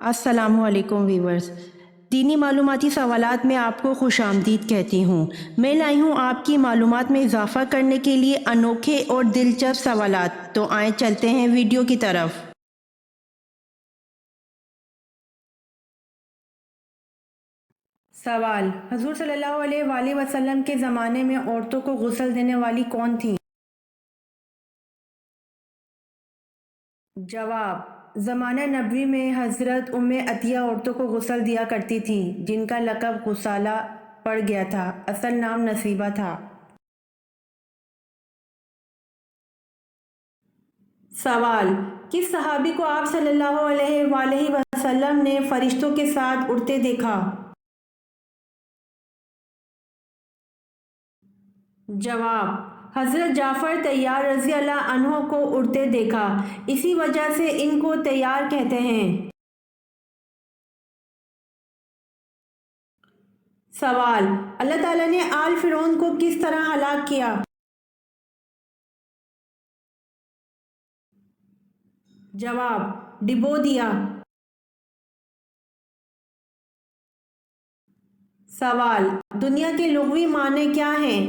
السلام علیکم ویورز، دینی معلوماتی سوالات میں آپ کو خوش آمدید کہتی ہوں۔ میں لائی ہوں آپ کی معلومات میں اضافہ کرنے کے لیے انوکھے اور دلچسپ سوالات، تو آئیں چلتے ہیں ویڈیو کی طرف۔ سوال: حضور صلی اللہ علیہ وآلہ وسلم کے زمانے میں عورتوں کو غسل دینے والی کون تھیں؟ جواب: زمانہ نبوی میں حضرت ام عطیہ عورتوں کو غسل دیا کرتی تھیں، جن کا لقب غسالہ پڑ گیا تھا، اصل نام نصیبہ تھا۔ سوال: کس صحابی کو آپ صلی اللہ علیہ وآلہ وسلم نے فرشتوں کے ساتھ اڑتے دیکھا؟ جواب: حضرت جعفر طیار رضی اللہ عنہ کو اڑتے دیکھا، اسی وجہ سے ان کو طیار کہتے ہیں۔ سوال: اللہ تعالیٰ نے آل فرعون کو کس طرح ہلاک کیا؟ جواب: ڈبو دیا۔ سوال: دنیا کے لغوی معنی کیا ہیں؟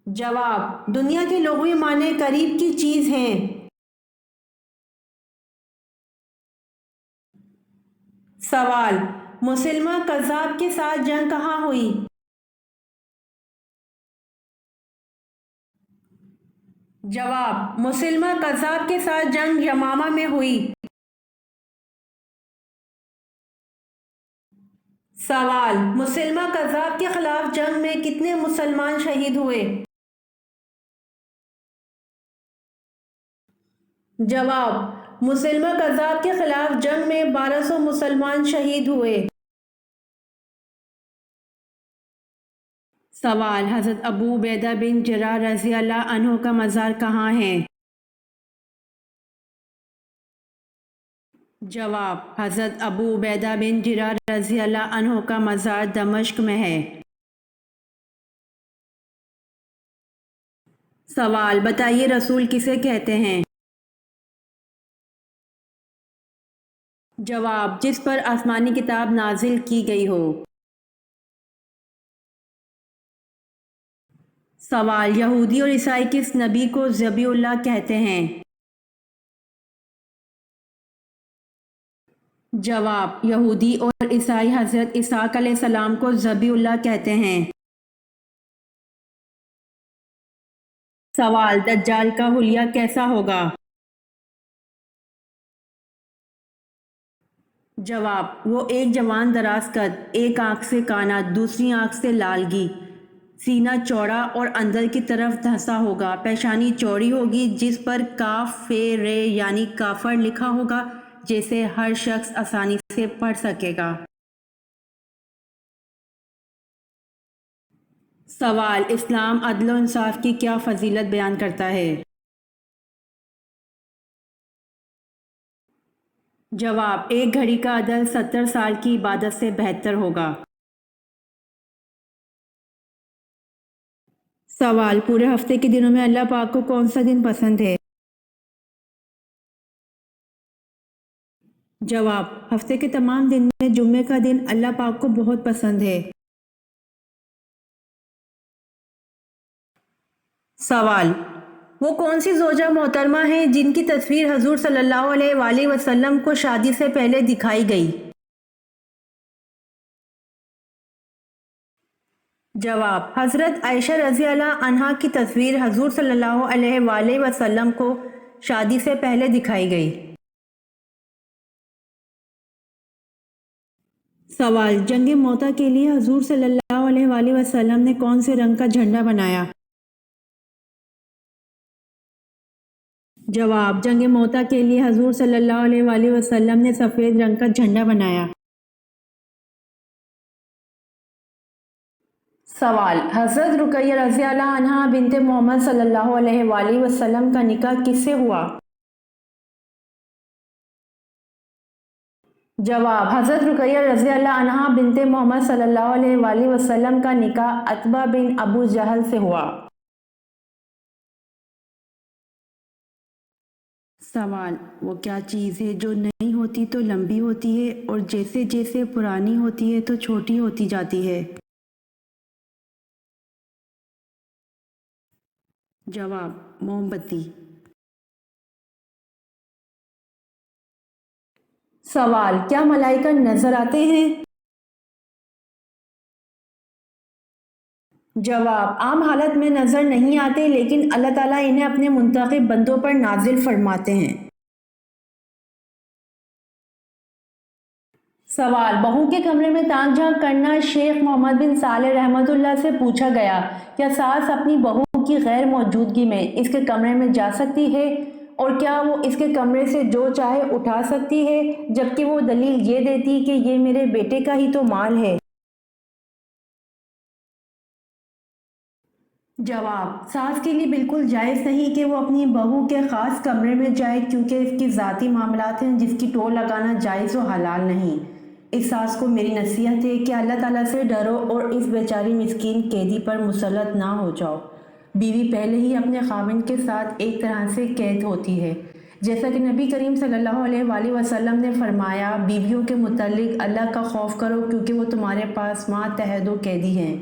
جواب: دنیا کے لغوی معنی قریب کی چیز ہیں۔ سوال: مسلمہ کذاب کے ساتھ جنگ کہاں ہوئی؟ جواب: مسلمہ کذاب کے ساتھ جنگ یمامہ میں ہوئی۔ سوال: مسلمہ کذاب کے خلاف جنگ میں کتنے مسلمان شہید ہوئے؟ جواب: مسلمہ کذاب کے خلاف جنگ میں 1200 مسلمان شہید ہوئے۔ سوال: حضرت ابو عبیدہ بن جراح رضی اللہ عنہ کا مزار کہاں ہے؟ جواب: حضرت ابو عبیدہ بن جراح رضی اللہ عنہ کا مزار دمشق میں ہے۔ سوال: بتائیے رسول کسے کہتے ہیں؟ جواب: جس پر آسمانی کتاب نازل کی گئی ہو۔ سوال: یہودی اور عیسائی کس نبی کو ذبیح اللہ کہتے ہیں؟ جواب: یہودی اور عیسائی حضرت اسحاق علیہ السلام کو ذبیح اللہ کہتے ہیں۔ سوال: دجال کا حلیہ کیسا ہوگا؟ جواب: وہ ایک جوان دراز قد، ایک آنکھ سے کانا، دوسری آنکھ سے لالگی، سینہ چوڑا اور اندر کی طرف دھنسا ہوگا، پیشانی چوڑی ہوگی جس پر کاف فے رے یعنی کافر لکھا ہوگا، جسے ہر شخص آسانی سے پڑھ سکے گا۔ سوال: اسلام عدل و انصاف کی کیا فضیلت بیان کرتا ہے؟ جواب: ایک گھڑی کا عدل 70 سال کی عبادت سے بہتر ہوگا۔ سوال: پورے ہفتے کے دنوں میں اللہ پاک کو کون سا دن پسند ہے؟ جواب: ہفتے کے تمام دن میں جمعے کا دن اللہ پاک کو بہت پسند ہے۔ سوال: وہ کون سی زوجہ محترمہ ہیں جن کی تصویر حضور صلی اللہ علیہ وآلہ وسلم کو شادی سے پہلے دکھائی گئی؟ جواب: حضرت عائشہ رضی اللہ عنہا کی تصویر حضور صلی اللہ علیہ وآلہ وسلم کو شادی سے پہلے دکھائی گئی۔ سوال: جنگ موتا کے لیے حضور صلی اللہ علیہ وآلہ وسلم نے کون سے رنگ کا جھنڈا بنایا؟ جواب: جنگ موتا کے لیے حضور صلی اللہ علیہ وآلہ وسلم نے سفید رنگ کا جھنڈا بنایا۔ سوال: حضرت رقیہ رضی اللہ عنہا بنت محمد صلی اللہ علیہ وآلہ وسلم کا نکاح کس سے ہوا؟ جواب: حضرت رقیہ رضی اللہ عنہا بنت محمد صلی اللہ علیہ وآلہ وسلم کا نکاح عتبہ بن ابو جہل سے ہوا۔ سوال: وہ کیا چیز ہے جو نئی ہوتی تو لمبی ہوتی ہے اور جیسے جیسے پرانی ہوتی ہے تو چھوٹی ہوتی جاتی ہے؟ جواب: موم بتی۔ سوال: کیا ملائکہ نظر آتے ہیں؟ جواب: عام حالت میں نظر نہیں آتے، لیکن اللہ تعالیٰ انہیں اپنے منتخب بندوں پر نازل فرماتے ہیں۔ سوال: بہو کے کمرے میں تاک جھانک کرنا۔ شیخ محمد بن صالح رحمۃ اللہ سے پوچھا گیا، کیا ساس اپنی بہو کی غیر موجودگی میں اس کے کمرے میں جا سکتی ہے اور کیا وہ اس کے کمرے سے جو چاہے اٹھا سکتی ہے، جبکہ وہ دلیل یہ دیتی کہ یہ میرے بیٹے کا ہی تو مال ہے؟ جواب: ساس کے لیے بالکل جائز نہیں کہ وہ اپنی بہو کے خاص کمرے میں جائے، کیونکہ اس کی ذاتی معاملات ہیں جس کی ٹو لگانا جائز و حلال نہیں۔ اس ساس کو میری نصیحت ہے کہ اللہ تعالیٰ سے ڈرو اور اس بیچاری مسکین قیدی پر مسلط نہ ہو جاؤ۔ بیوی پہلے ہی اپنے خاوند کے ساتھ ایک طرح سے قید ہوتی ہے، جیسا کہ نبی کریم صلی اللہ علیہ وآلہ وسلم نے فرمایا، بیویوں کے متعلق اللہ کا خوف کرو کیونکہ وہ تمہارے پاس ماتحت و قیدی ہیں۔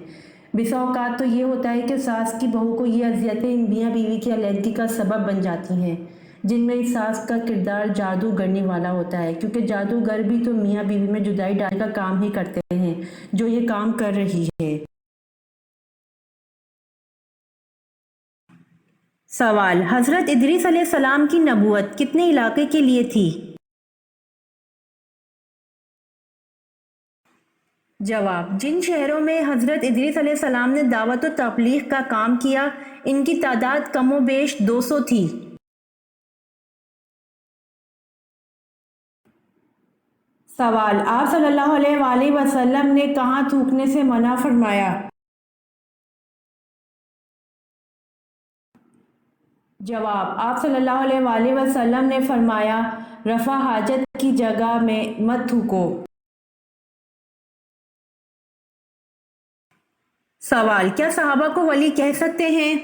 بسا اوقات تو یہ ہوتا ہے کہ ساس کی بہو کو یہ اذیتیں میاں بیوی کی علیحدگی کا سبب بن جاتی ہیں، جن میں اس ساس کا کردار جادو گرنے والا ہوتا ہے، کیونکہ جادوگر بھی تو میاں بیوی میں جدائی ڈالنے کا کام ہی کرتے ہیں جو یہ کام کر رہی ہے۔ سوال: حضرت ادریس علیہ السلام کی نبوت کتنے علاقے کے لیے تھی؟ جواب: جن شہروں میں حضرت ادریس علیہ السلام نے دعوت و تبلیغ کا کام کیا، ان کی تعداد کم و بیش 200 تھی۔ سوال: آپ صلی اللہ علیہ وآلہ وسلم نے کہاں تھوکنے سے منع فرمایا؟ جواب: آپ صلی اللہ علیہ وآلہ وسلم نے فرمایا، رفع حاجت کی جگہ میں مت تھوکو۔ سوال: کیا صحابہ کو ولی کہہ سکتے ہیں؟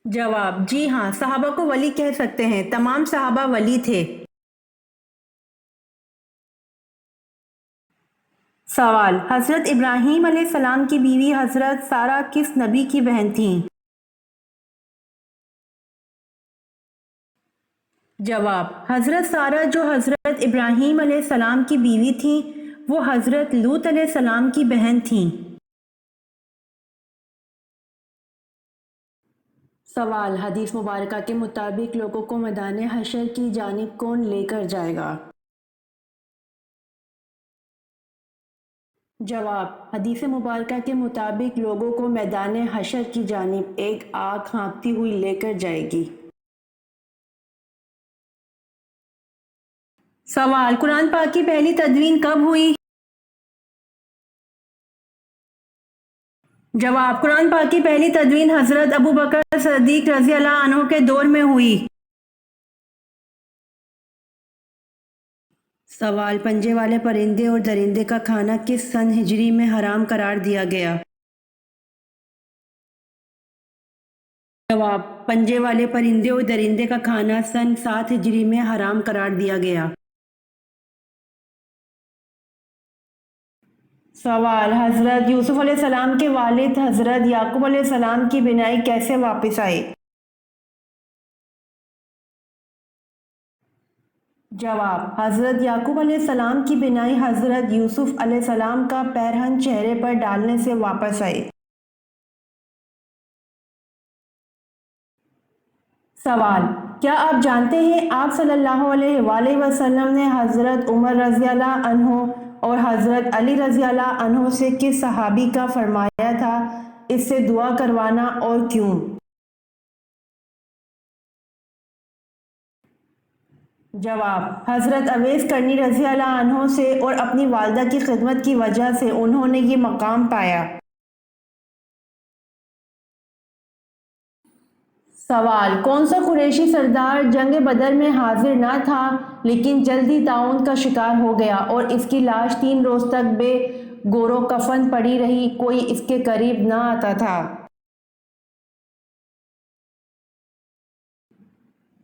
جواب: جی ہاں، صحابہ کو ولی کہہ سکتے ہیں، تمام صحابہ ولی تھے۔ سوال: حضرت ابراہیم علیہ السلام کی بیوی حضرت سارہ کس نبی کی بہن تھیں؟ جواب: حضرت سارہ جو حضرت ابراہیم علیہ السلام کی بیوی تھیں، وہ حضرت لوط علیہ السلام کی بہن تھیں۔ سوال: حدیث مبارکہ کے مطابق لوگوں کو میدان حشر کی جانب کون لے کر جائے گا؟ جواب: حدیث مبارکہ کے مطابق لوگوں کو میدان حشر کی جانب ایک آگ ہانکتی ہوئی لے کر جائے گی۔ سوال: قرآن پاک کی پہلی تدوین کب ہوئی؟ جواب: قرآن پاک کی پہلی تدوین حضرت ابو بکر صدیق رضی اللہ عنہ کے دور میں ہوئی۔ سوال: پنجے والے پرندے اور درندے کا کھانا کس سن ہجری میں حرام قرار دیا گیا؟ جواب: پنجے والے پرندے اور درندے کا کھانا سن 7 ہجری میں حرام قرار دیا گیا۔ سوال: حضرت یوسف علیہ السلام کے والد حضرت یعقوب علیہ السلام کی بینائی کیسے واپس آئی؟ جواب: حضرت یعقوب علیہ السلام کی بینائی حضرت یوسف علیہ السلام کا پیرہن چہرے پر ڈالنے سے واپس آئی۔ سوال: کیا آپ جانتے ہیں آپ صلی اللہ علیہ وآلہ وسلم نے حضرت عمر رضی اللہ عنہ اور حضرت علی رضی اللہ عنہ سے کس صحابی کا فرمایا تھا اس سے دعا کروانا اور کیوں؟ جواب: حضرت اویس کرنی رضی اللہ عنہ سے اور اپنی والدہ کی خدمت کی وجہ سے انہوں نے یہ مقام پایا۔ سوال: کون سا قریشی سردار جنگ بدر میں حاضر نہ تھا لیکن جلد ہی طاعون کا شکار ہو گیا اور اس کی لاش 3 روز تک بے گور و کفن پڑی رہی، کوئی اس کے قریب نہ آتا تھا؟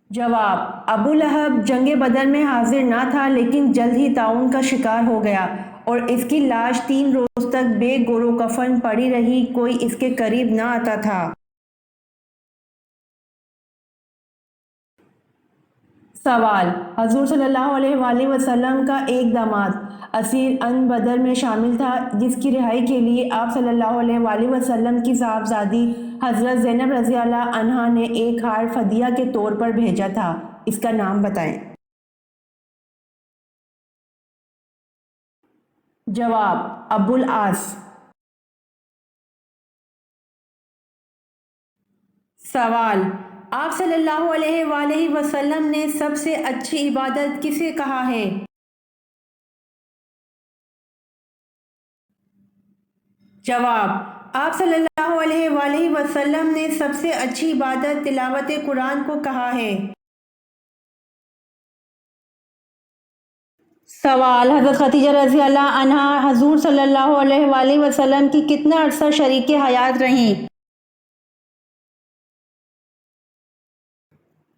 جواب: ابو لہب جنگ بدر میں حاضر نہ تھا لیکن جلد ہی طاعون کا شکار ہو گیا اور اس کی لاش 3 روز تک بے گور و کفن پڑی رہی، کوئی اس کے قریب نہ آتا تھا۔ سوال: حضور صلی اللہ علیہ وآلہ وسلم کا ایک داماد اسیر ان بدر میں شامل تھا جس کی رہائی کے لیے آپ صلی اللہ علیہ وآلہ وسلم کی صاحبزادی حضرت زینب رضی اللہ عنہا نے ایک ہار فدیہ کے طور پر بھیجا تھا، اس کا نام بتائیں۔ جواب: ابو العاص۔ سوال: آپ صلی اللہ علیہ وآلہ وسلم نے سب سے اچھی عبادت کسے کہا ہے؟ جواب: آپ صلی اللہ علیہ وآلہ وسلم نے سب سے اچھی عبادت تلاوت قرآن کو کہا ہے۔ سوال: حضرت خدیجہ رضی اللہ عنہا حضور صلی اللہ علیہ وآلہ وسلم کی کتنا عرصہ شریک حیات رہیں؟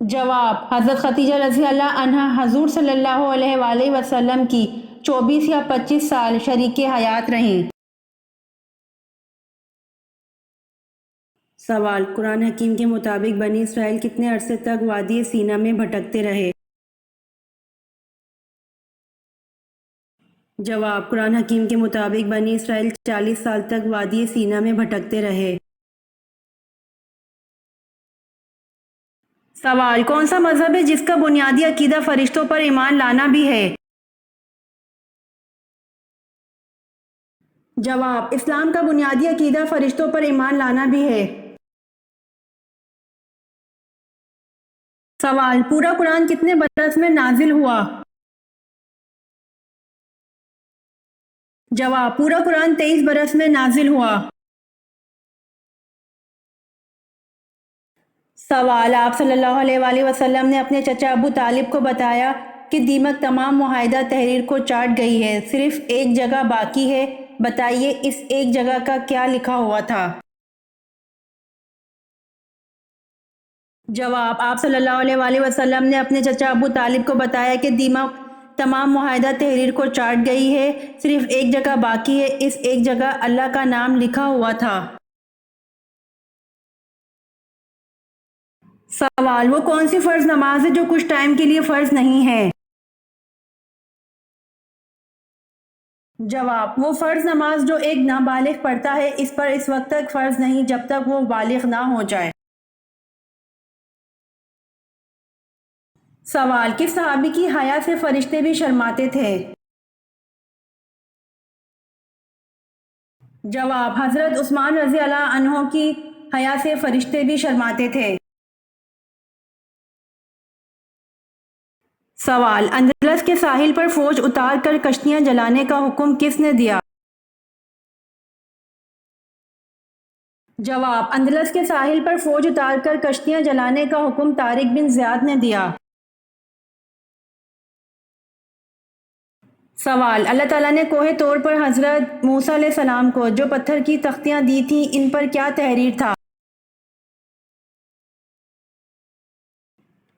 جواب: حضرت خدیجہ رضی اللہ عنہا حضور صلی اللہ علیہ وآلہ وسلم کی 24 یا 25 سال شریک حیات رہیں۔ سوال: قرآن حکیم کے مطابق بنی اسرائیل کتنے عرصے تک وادی سینا میں بھٹکتے رہے؟ جواب: قرآن حکیم کے مطابق بنی اسرائیل 40 سال تک وادی سینا میں بھٹکتے رہے۔ سوال: کون سا مذہب ہے جس کا بنیادی عقیدہ فرشتوں پر ایمان لانا بھی ہے؟ جواب: اسلام کا بنیادی عقیدہ فرشتوں پر ایمان لانا بھی ہے۔ سوال: پورا قرآن کتنے برس میں نازل ہوا؟ جواب: پورا قرآن 23 برس میں نازل ہوا۔ سوال: آپ صلی اللہ علیہ وآلہ وسلم نے اپنے چچا ابو طالب کو بتایا کہ دیمک تمام معاہدہ تحریر کو چاٹ گئی ہے، صرف ایک جگہ باقی ہے، بتائیے اس ایک جگہ کا کیا لکھا ہوا تھا؟ جواب: آپ صلی اللہ علیہ وآلہ وسلم نے اپنے چچا ابو طالب کو بتایا کہ دیمک تمام معاہدہ تحریر کو چاٹ گئی ہے، صرف ایک جگہ باقی ہے، اس ایک جگہ اللہ کا نام لکھا ہوا تھا۔ سوال: وہ کون سی فرض نماز ہے جو کچھ ٹائم کے لیے فرض نہیں ہے؟ جواب: وہ فرض نماز جو ایک نابالغ پڑھتا ہے اس پر اس وقت تک فرض نہیں جب تک وہ بالغ نہ ہو جائے۔ سوال: کس صحابی کی حیا سے فرشتے بھی شرماتے تھے؟ جواب: حضرت عثمان رضی اللہ عنہ کی حیا سے فرشتے بھی شرماتے تھے۔ سوال: اندلس کے ساحل پر فوج اتار کر کشتیاں جلانے کا حکم کس نے دیا؟ جواب: اندلس کے ساحل پر فوج اتار کر کشتیاں جلانے کا حکم طارق بن زیاد نے دیا۔ سوال: اللہ تعالیٰ نے کوہ طور پر حضرت موسیٰ علیہ السلام کو جو پتھر کی تختیاں دی تھیں ان پر کیا تحریر تھا؟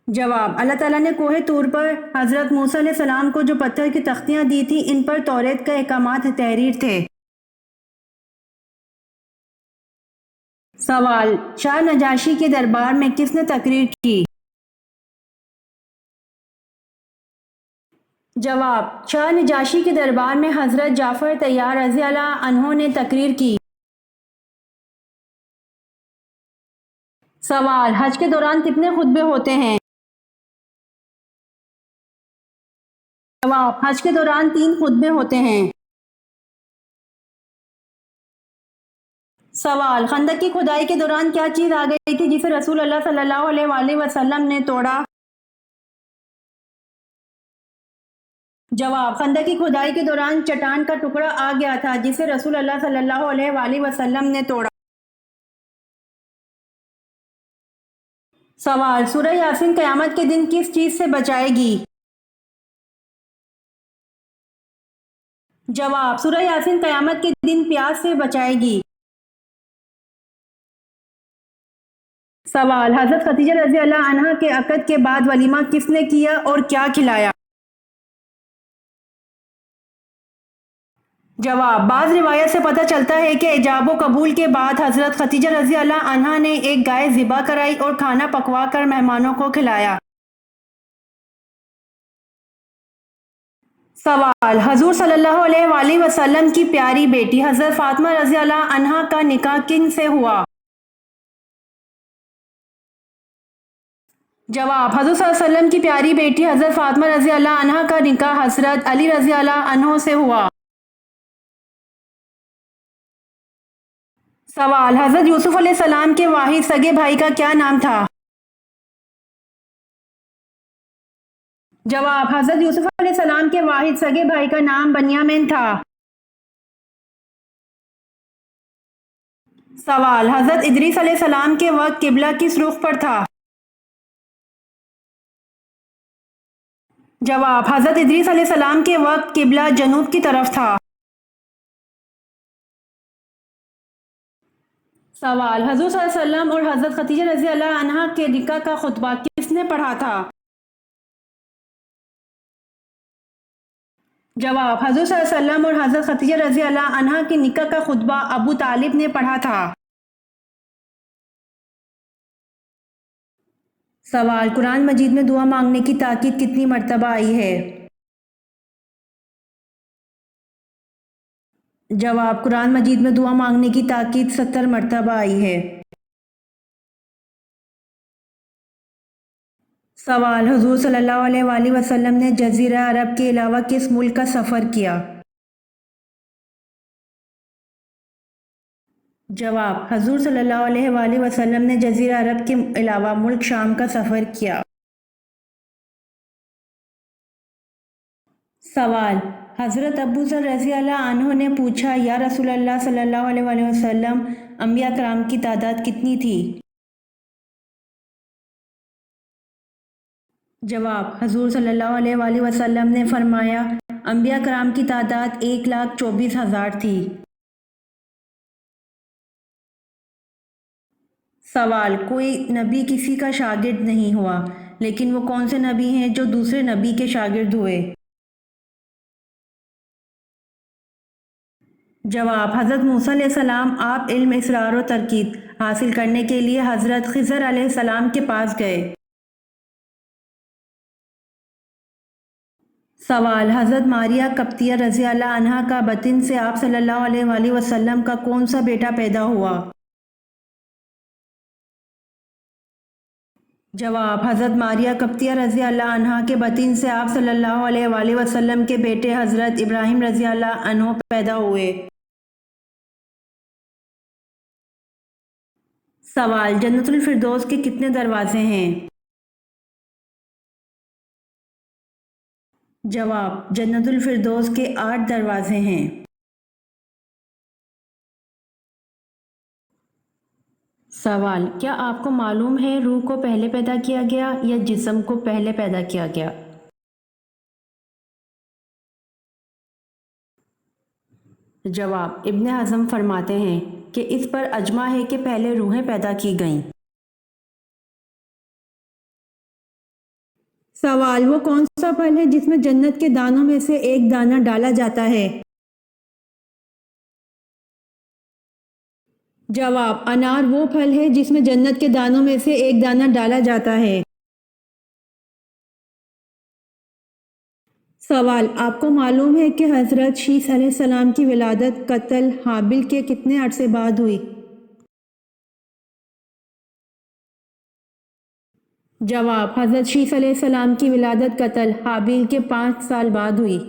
جواب: اللہ تعالیٰ نے کوہ طور پر حضرت موسیٰ علیہ السلام کو جو پتھر کی تختیاں دی تھیں ان پر توریت کا احکامات تحریر تھے۔ سوال: شاہ نجاشی کے دربار میں کس نے تقریر کی؟ جواب: شاہ نجاشی کے دربار میں حضرت جعفر طیار رضی اللہ عنہ نے تقریر کی۔ سوال: حج کے دوران کتنے خطبے ہوتے ہیں؟ جواب: حج کے دوران 3 خطبے ہوتے ہیں۔ سوال: خندق کی کھدائی کے دوران کیا چیز آ گئی تھی جسے رسول اللہ صلی اللہ علیہ وآلہ وسلم نے توڑا؟ جواب: خندق کی کھدائی کے دوران چٹان کا ٹکڑا آ گیا تھا جسے رسول اللہ صلی اللہ علیہ وآلہ وسلم نے توڑا۔ سوال: سورہ یاسین قیامت کے دن کس چیز سے بچائے گی؟ جواب: سورہ یاسین قیامت کے دن پیاس سے بچائے گی۔ سوال: حضرت خدیجہ رضی اللہ عنہا کے عقد کے بعد ولیمہ کس نے کیا اور کیا کھلایا؟ جواب: بعض روایت سے پتہ چلتا ہے کہ ایجاب و قبول کے بعد حضرت خدیجہ رضی اللہ عنہا نے ایک گائے ذبح کرائی اور کھانا پکوا کر مہمانوں کو کھلایا۔ سوال: حضور صلی اللہ علیہ وآلہ وسلم کی پیاری بیٹی حضرت فاطمہ رضی اللہ عنہا کا نکاح کن سے ہوا؟ جواب: حضور صلی اللہ علیہ وسلم کی پیاری بیٹی حضرت فاطمہ رضی اللہ عنہا کا نکاح حضرت علی رضی اللہ عنہ سے ہوا۔ سوال: حضرت یوسف علیہ السلام کے واحد سگے بھائی کا کیا نام تھا؟ جواب: حضرت یوسف علیہ السلام کے واحد سگے بھائی کا نام بنیامین تھا۔ سوال: حضرت ادریس علیہ السلام کے وقت قبلہ کس رخ پر تھا؟ جواب: حضرت ادریس علیہ السلام کے وقت قبلہ جنوب کی طرف تھا۔ سوال: حضور صلی اللہ علیہ وسلم اور حضرت خدیجہ رضی اللہ عنہا کے نکاح کا خطبہ کس نے پڑھا تھا؟ جواب: حضور صلی اللہ علیہ وسلم اور حضرت خدیجہ رضی اللہ عنہا کے نکاح کا خطبہ ابو طالب نے پڑھا تھا۔ سوال: قرآن مجید میں دعا مانگنے کی تاکید کتنی مرتبہ آئی ہے؟ جواب: قرآن مجید میں دعا مانگنے کی تاکید 70 مرتبہ آئی ہے۔ سوال: حضور صلی اللہ علیہ وآلہ وسلم نے جزیرہ عرب کے علاوہ کس ملک کا سفر کیا؟ جواب: حضور صلی اللہ علیہ وآلہ وسلم نے جزیرہ عرب کے علاوہ ملک شام کا سفر کیا۔ سوال: حضرت ابو ذر رضی اللہ عنہ نے پوچھا، یا رسول اللہ صلی اللہ علیہ وآلہ وسلم، انبیاء کرام کی تعداد کتنی تھی؟ جواب: حضور صلی اللہ علیہ وآلہ وسلم نے فرمایا، انبیاء کرام کی تعداد 1,24,000 تھی۔ سوال: کوئی نبی کسی کا شاگرد نہیں ہوا، لیکن وہ کون سے نبی ہیں جو دوسرے نبی کے شاگرد ہوئے؟ جواب: حضرت موسیٰ علیہ السلام، آپ علم اسرار و ترکیب حاصل کرنے کے لیے حضرت خضر علیہ السلام کے پاس گئے۔ سوال: حضرت ماریہ قبطیہ رضی اللہ عنہا کا بطن سے آپ صلی اللہ علیہ وآلہ وسلم کا کون سا بیٹا پیدا ہوا؟ جواب: حضرت ماریہ قبطیہ رضی اللہ عنہا کے بطن سے آپ صلی اللہ علیہ وآلہ وسلم کے بیٹے حضرت ابراہیم رضی اللہ عنہ پیدا ہوئے۔ سوال: جنت الفردوس کے کتنے دروازے ہیں؟ جواب: جنت الفردوس کے 8 دروازے ہیں۔ سوال: کیا آپ کو معلوم ہے روح کو پہلے پیدا کیا گیا یا جسم کو پہلے پیدا کیا گیا؟ جواب: ابن حزم فرماتے ہیں کہ اس پر اجماع ہے کہ پہلے روحیں پیدا کی گئیں۔ سوال: وہ کون سا پھل ہے جس میں جنت کے دانوں میں سے ایک دانہ ڈالا جاتا ہے؟ جواب: انار وہ پھل ہے جس میں جنت کے دانوں میں سے ایک دانہ ڈالا جاتا ہے۔ سوال: آپ کو معلوم ہے کہ حضرت شیث علیہ السلام کی ولادت قتل حابل کے کتنے عرصے بعد ہوئی؟ جواب: حضرت شیث علیہ السلام کی ولادت قتل حابیل کے 5 سال بعد ہوئی۔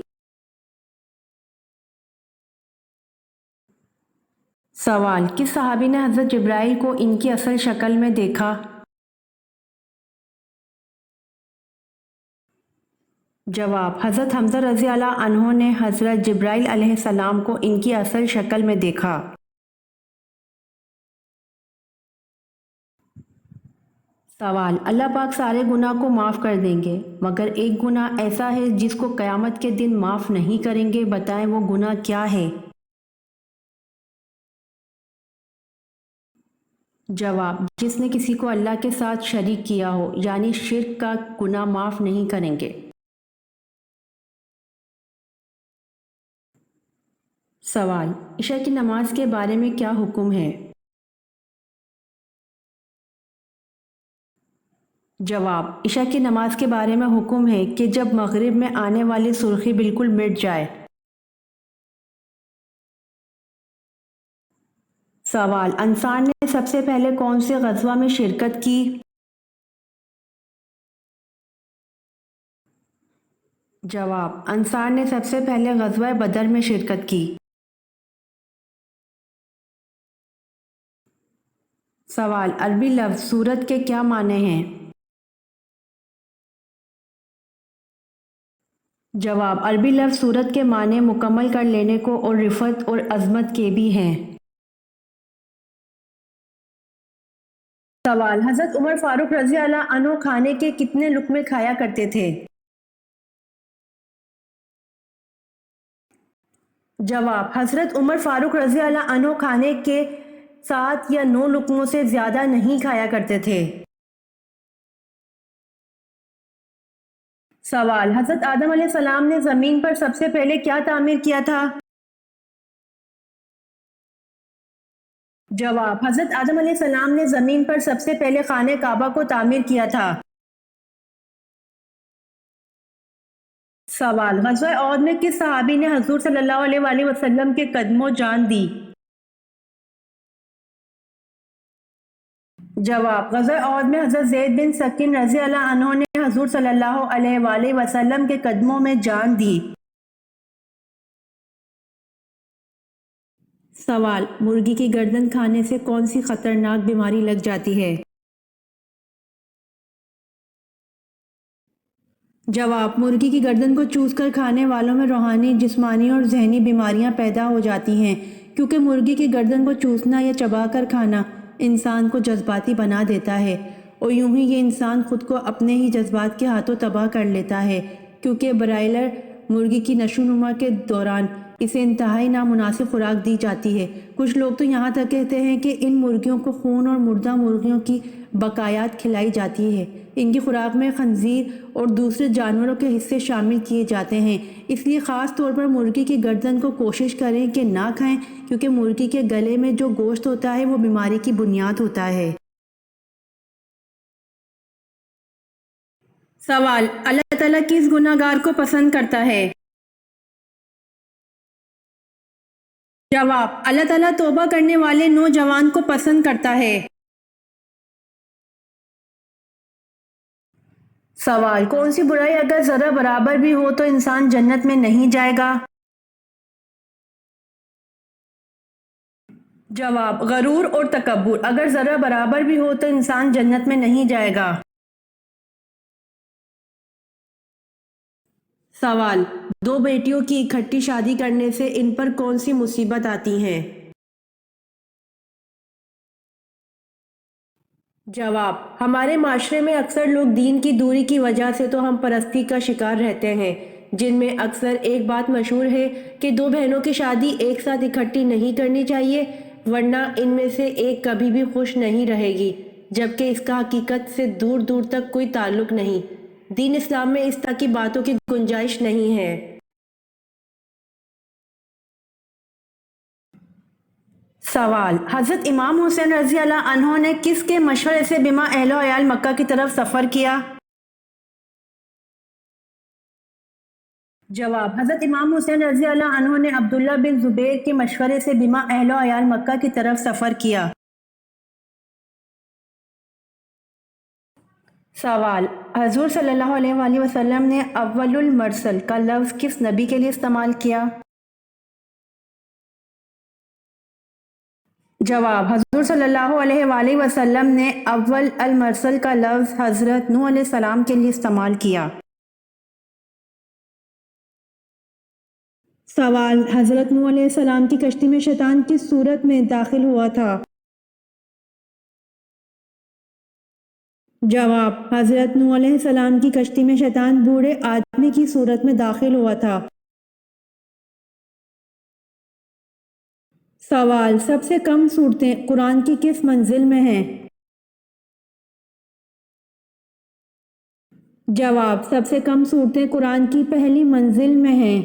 سوال: کس صحابی نے حضرت جبرائیل کو ان کی اصل شکل میں دیکھا؟ جواب: حضرت حمزہ رضی اللہ عنہ نے حضرت جبرائیل علیہ السلام کو ان کی اصل شکل میں دیکھا۔ سوال: اللہ پاک سارے گناہ کو معاف کر دیں گے مگر ایک گناہ ایسا ہے جس کو قیامت کے دن معاف نہیں کریں گے، بتائیں وہ گناہ کیا ہے؟ جواب: جس نے کسی کو اللہ کے ساتھ شریک کیا ہو، یعنی شرک کا گناہ معاف نہیں کریں گے۔ سوال: عشاء کی نماز کے بارے میں کیا حکم ہے؟ جواب: عشاء کی نماز کے بارے میں حکم ہے کہ جب مغرب میں آنے والی سرخی بالکل مٹ جائے۔ سوال: انصار نے سب سے پہلے کون سے غزوہ میں شرکت کی؟ جواب: انصار نے سب سے پہلے غزوہ بدر میں شرکت کی۔ سوال: عربی لفظ سورت کے کیا معنی ہیں؟ جواب: عربی لفظ سورت کے معنی مکمل کر لینے کو اور رفعت اور عظمت کے بھی ہیں۔ سوال: حضرت عمر فاروق رضی اللہ عنہ کھانے کے کتنے لقمے کھایا کرتے تھے؟ جواب: حضرت عمر فاروق رضی اللہ عنہ کھانے کے 7 یا 9 لقموں سے زیادہ نہیں کھایا کرتے تھے۔ سوال: حضرت آدم علیہ السلام نے زمین پر سب سے پہلے کیا تعمیر کیا تھا؟ جواب: حضرت آدم علیہ السلام نے زمین پر سب سے پہلے خانہ کعبہ کو تعمیر کیا تھا۔ سوال: غزوہ احد میں کس صحابی نے حضور صلی اللہ علیہ وآلہ وسلم کے قدموں جان دی؟ جواب: غزوہ احد میں حضرت زید بن سکین رضی اللہ عنہ نے حضور صلی اللہ علیہ وآلہ وسلم کے قدموں میں جان دی۔ سوال: مرغی کی گردن کھانے سے کون سی خطرناک بیماری لگ جاتی ہے؟ جواب: مرغی کی گردن کو چوس کر کھانے والوں میں روحانی، جسمانی اور ذہنی بیماریاں پیدا ہو جاتی ہیں، کیونکہ مرغی کی گردن کو چوسنا یا چبا کر کھانا انسان کو جذباتی بنا دیتا ہے، اور یوں ہی یہ انسان خود کو اپنے ہی جذبات کے ہاتھوں تباہ کر لیتا ہے، کیونکہ برائلر مرغی کی نشو و نما کے دوران اسے انتہائی نامناسب خوراک دی جاتی ہے۔ کچھ لوگ تو یہاں تک کہتے ہیں کہ ان مرغیوں کو خون اور مردہ مرغیوں کی بقایات کھلائی جاتی ہے۔ ان کی خوراک میں خنزیر اور دوسرے جانوروں کے حصے شامل کیے جاتے ہیں، اس لیے خاص طور پر مرغی کی گردن کو کوشش کریں کہ نہ کھائیں، کیونکہ مرغی کے گلے میں جو گوشت ہوتا ہے وہ بیماری کی بنیاد ہوتا ہے۔ سوال: اللہ تعالیٰ کس گناہ گار کو پسند کرتا ہے؟ جواب: اللہ تعالیٰ توبہ کرنے والے نوجوان کو پسند کرتا ہے۔ سوال: کون سی برائی اگر ذرہ برابر بھی ہو تو انسان جنت میں نہیں جائے گا؟ جواب: غرور اور تکبر اگر ذرہ برابر بھی ہو تو انسان جنت میں نہیں جائے گا۔ سوال: دو بیٹیوں کی اکٹھی شادی کرنے سے ان پر کون سی مصیبت آتی ہیں؟ جواب: ہمارے معاشرے میں اکثر لوگ دین کی دوری کی وجہ سے تو ہم پرستی کا شکار رہتے ہیں، جن میں اکثر ایک بات مشہور ہے کہ دو بہنوں کی شادی ایک ساتھ اکٹھی نہیں کرنی چاہیے، ورنہ ان میں سے ایک کبھی بھی خوش نہیں رہے گی، جبکہ اس کا حقیقت سے دور دور تک کوئی تعلق نہیں۔ دین اسلام میں اس طرح کی باتوں کی گنجائش نہیں ہے۔ سوال: حضرت امام حسین رضی اللہ عنہ نے کس کے مشورے سے بما اہل و عیال مکہ کی طرف سفر کیا؟ جواب: حضرت امام حسین رضی اللہ عنہ نے عبداللہ بن زبیر کے مشورے سے بما اہل و عیال مکہ کی طرف سفر کیا۔ سوال: حضور صلی اللہ علیہ وآلہ وسلم نے اول المرسل کا لفظ کس نبی کے لیے استعمال کیا؟ جواب: حضور صلی اللہ علیہ وآلہ وسلم نے اول المرسل کا لفظ حضرت نوح علیہ السلام کے لیے استعمال کیا۔ سوال: حضرت نوح علیہ السلام کی کشتی میں شیطان کس صورت میں داخل ہوا تھا؟ جواب: حضرت نوح علیہ السلام کی کشتی میں شیطان بوڑھے آدمی کی صورت میں داخل ہوا تھا۔ سوال: سب سے کم صورتیں قرآن کی کس منزل میں ہیں؟ جواب: سب سے کم صورتیں قرآن کی پہلی منزل میں ہیں۔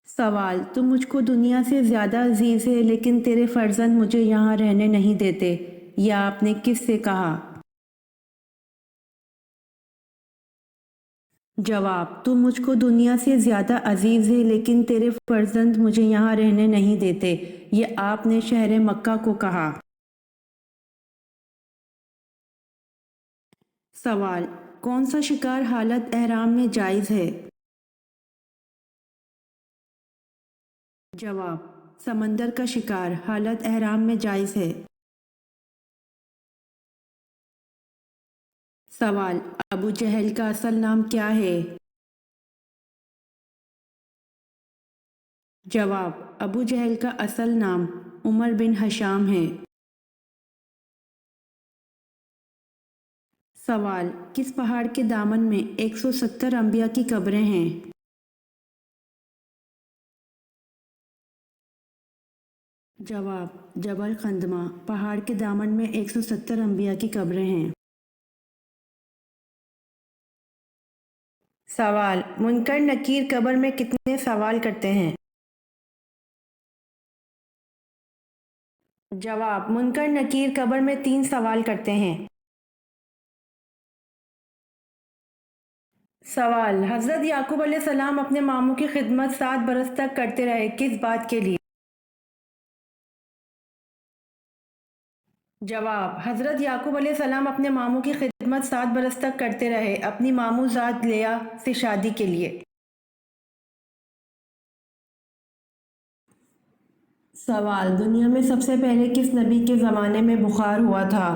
سوال: تم مجھ کو دنیا سے زیادہ عزیز ہے لیکن تیرے فرزند مجھے یہاں رہنے نہیں دیتے، یہ آپ نے کس سے کہا؟ جواب: تم مجھ کو دنیا سے زیادہ عزیز ہے لیکن تیرے فرزند مجھے یہاں رہنے نہیں دیتے، یہ آپ نے شہر مکہ کو کہا۔ سوال: کون سا شکار حالت احرام میں جائز ہے؟ جواب: سمندر کا شکار حالت احرام میں جائز ہے۔ سوال: ابو جہل کا اصل نام کیا ہے؟ جواب: ابو جہل کا اصل نام عمر بن ہشام ہے۔ سوال: کس پہاڑ کے دامن میں 170 انبیاء کی قبریں ہیں؟ جواب: جبل قندمہ پہاڑ کے دامن میں 170 انبیاء کی قبریں ہیں۔ سوال: منکر نکیر قبر میں کتنے سوال کرتے ہیں؟ جواب: منکر نکیر قبر میں 3 سوال کرتے ہیں۔ سوال: حضرت یعقوب علیہ السلام اپنے ماموں کی خدمت 7 برس تک کرتے رہے، کس بات کے لیے؟ جواب: حضرت یعقوب علیہ السلام اپنے ماموں کی خدمت 7 برس تک کرتے رہے، اپنی ماموں ذات لیا سے شادی کے لیے۔ سوال: دنیا میں سب سے پہلے کس نبی کے زمانے میں بخار ہوا تھا؟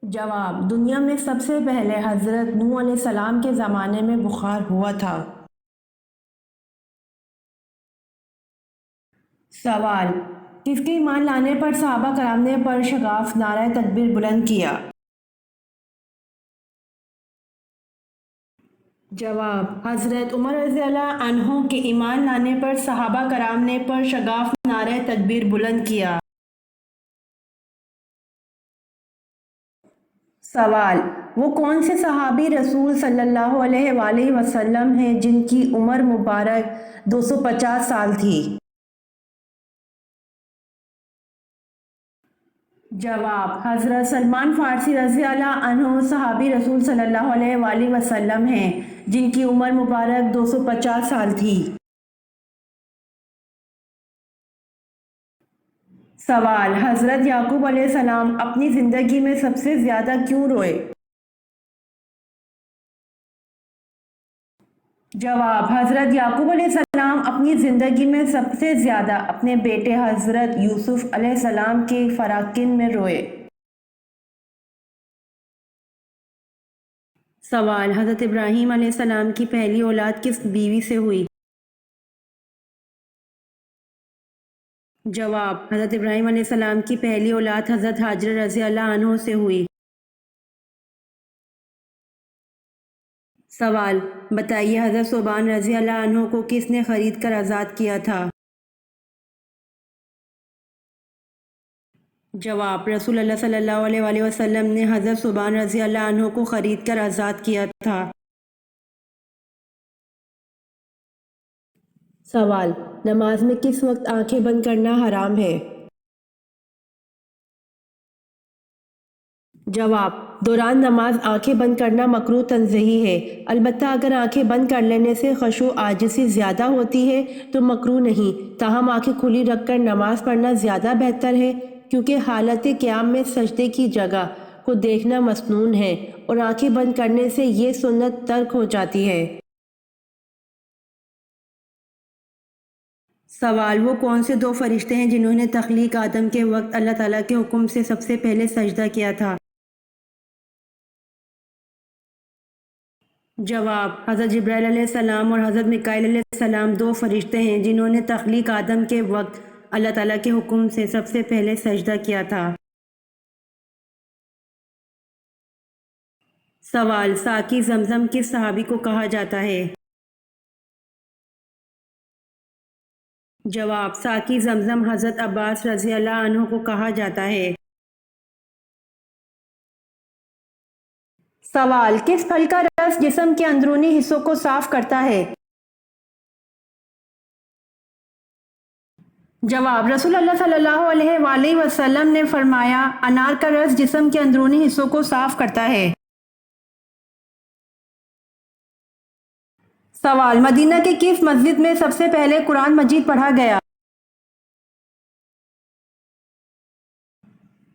جواب: دنیا میں سب سے پہلے حضرت نوح علیہ السلام کے زمانے میں بخار ہوا تھا۔ سوال: کس کے ایمان لانے پر صحابہ کرام نے پر شگاف نعرہ تکبیر بلند کیا؟ جواب: حضرت عمر رضی اللہ عنہ کے ایمان لانے پر صحابہ کرام نے پر شگاف نعرہ تکبیر بلند کیا۔ سوال: وہ کون سے صحابی رسول صلی اللہ علیہ وآلہ وسلم ہیں جن کی عمر مبارک 250 سال تھی؟ جواب: حضرت سلمان فارسی رضی اللہ عنہ صحابی رسول صلی اللہ علیہ وآلہ وسلم ہیں جن کی عمر مبارک 250 سال تھی۔ سوال: حضرت یعقوب علیہ السلام اپنی زندگی میں سب سے زیادہ کیوں روئے؟ جواب: حضرت یعقوب علیہ السلام اپنی زندگی میں سب سے زیادہ اپنے بیٹے حضرت یوسف علیہ السلام کے فراقین میں روئے۔ سوال: حضرت ابراہیم علیہ السلام کی پہلی اولاد کس بیوی سے ہوئی؟ جواب: حضرت ابراہیم علیہ السلام کی پہلی اولاد حضرت ہاجر رضی اللہ عنہ سے ہوئی۔ سوال: بتائیے حضرت ثوبان رضی اللہ عنہ کو کس نے خرید کر آزاد کیا تھا؟ جواب: رسول اللہ صلی اللہ علیہ وآلہ وسلم نے حضرت ثوبان رضی اللہ عنہ کو خرید کر آزاد کیا تھا۔ سوال: نماز میں کس وقت آنکھیں بند کرنا حرام ہے؟ جواب: دوران نماز آنکھیں بند کرنا مکروہ تنزیہی ہے، البتہ اگر آنکھیں بند کر لینے سے خشوع و عاجزی زیادہ ہوتی ہے تو مکروہ نہیں، تاہم آنکھیں کھلی رکھ کر نماز پڑھنا زیادہ بہتر ہے، کیونکہ حالت قیام میں سجدے کی جگہ کو دیکھنا مسنون ہے اور آنکھیں بند کرنے سے یہ سنت ترک ہو جاتی ہے۔ سوال: وہ کون سے 2 فرشتے ہیں جنہوں نے تخلیق آدم کے وقت اللہ تعالیٰ کے حکم سے سب سے پہلے سجدہ کیا تھا؟ جواب: حضرت جبرائیل علیہ السلام اور حضرت میکائیل علیہ السلام 2 فرشتے ہیں جنہوں نے تخلیق آدم کے وقت اللہ تعالیٰ کے حکم سے سب سے پہلے سجدہ کیا تھا۔ سوال، ساقی زمزم کس صحابی کو کہا جاتا ہے؟ جواب، ساقی زمزم حضرت عباس رضی اللہ عنہ کو کہا جاتا ہے۔ سوال، کس پھل کا رس جسم کے اندرونی حصوں کو صاف کرتا ہے؟ جواب، رسول اللہ صلی اللہ علیہ وآلہ وسلم نے فرمایا، انار کا رس جسم کے اندرونی حصوں کو صاف کرتا ہے۔ سوال، مدینہ کے کس مسجد میں سب سے پہلے قرآن مجید پڑھا گیا؟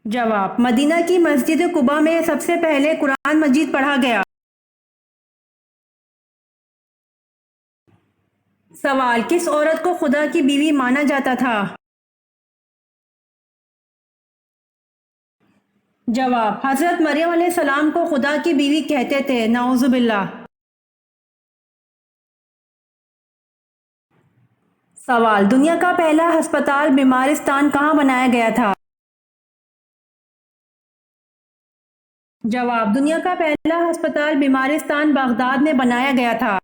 جواب، مدینہ کی مسجد قباء میں سب سے پہلے قرآن مجید پڑھا گیا۔ سوال، کس عورت کو خدا کی بیوی مانا جاتا تھا؟ جواب، حضرت مریم علیہ السلام کو خدا کی بیوی کہتے تھے، نعوذ باللہ۔ سوال، دنیا کا پہلا ہسپتال بیمارستان کہاں بنایا گیا تھا؟ جواب، دنیا کا پہلا ہسپتال بیمارستان بغداد میں بنایا گیا تھا۔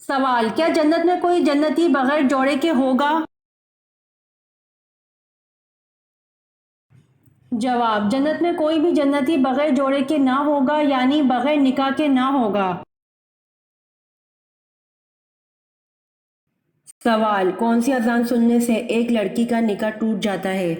سوال، کیا جنت میں کوئی جنتی بغیر جوڑے کے ہوگا؟ جواب، جنت میں کوئی بھی جنتی بغیر جوڑے کے نہ ہوگا، یعنی بغیر نکاح کے نہ ہوگا۔ سوال، کون سی اذان سننے سے ایک لڑکی کا نکاح ٹوٹ جاتا ہے؟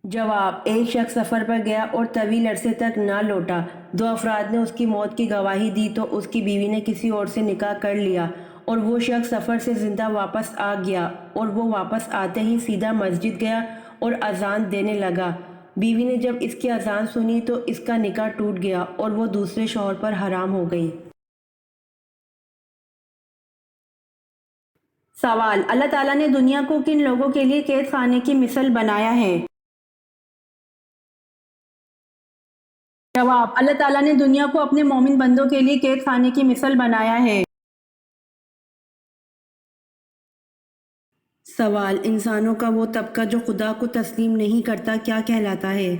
جواب، ایک شخص سفر پر گیا اور طویل عرصے تک نہ لوٹا۔ 2 افراد نے اس کی موت کی گواہی دی تو اس کی بیوی نے کسی اور سے نکاح کر لیا اور وہ شخص سفر سے زندہ واپس آ گیا اور وہ واپس آتے ہی سیدھا مسجد گیا اور اذان دینے لگا۔ بیوی نے جب اس کی اذان سنی تو اس کا نکاح ٹوٹ گیا اور وہ دوسرے شوہر پر حرام ہو گئی۔ سوال، اللہ تعالیٰ نے دنیا کو کن لوگوں کے لیے قید خانے کی مثل بنایا ہے؟ جواب، اللہ تعالیٰ نے دنیا کو اپنے مومن بندوں کے لیے قید خانے کی مثل بنایا ہے۔ سوال، انسانوں کا وہ طبقہ جو خدا کو تسلیم نہیں کرتا کیا کہلاتا ہے؟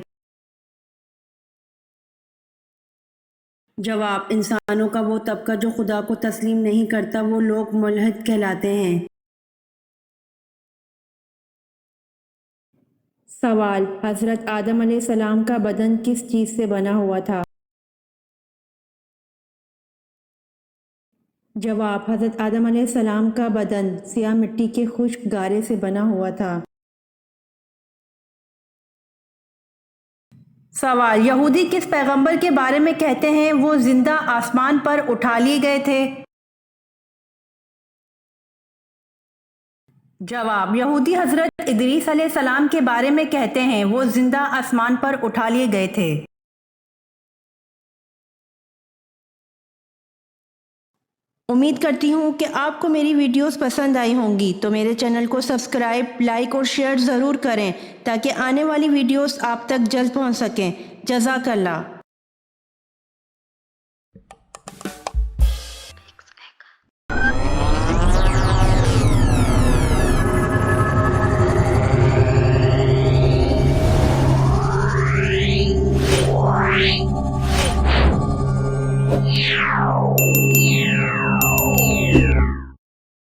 جواب، انسانوں کا وہ طبقہ جو خدا کو تسلیم نہیں کرتا وہ لوگ ملحد کہلاتے ہیں۔ سوال، حضرت آدم علیہ السلام کا بدن کس چیز سے بنا ہوا تھا؟ جواب، حضرت آدم علیہ السلام کا بدن سیاہ مٹی کے خشک گارے سے بنا ہوا تھا۔ سوال، یہودی کس پیغمبر کے بارے میں کہتے ہیں وہ زندہ آسمان پر اٹھا لیے گئے تھے؟ جواب، یہودی حضرت ادریس علیہ السلام کے بارے میں کہتے ہیں وہ زندہ آسمان پر اٹھا لیے گئے تھے۔ امید کرتی ہوں کہ آپ کو میری ویڈیوز پسند آئی ہوں گی، تو میرے چینل کو سبسکرائب، لائک اور شیئر ضرور کریں تاکہ آنے والی ویڈیوز آپ تک جلد پہنچ سکیں۔ جزاک اللہ۔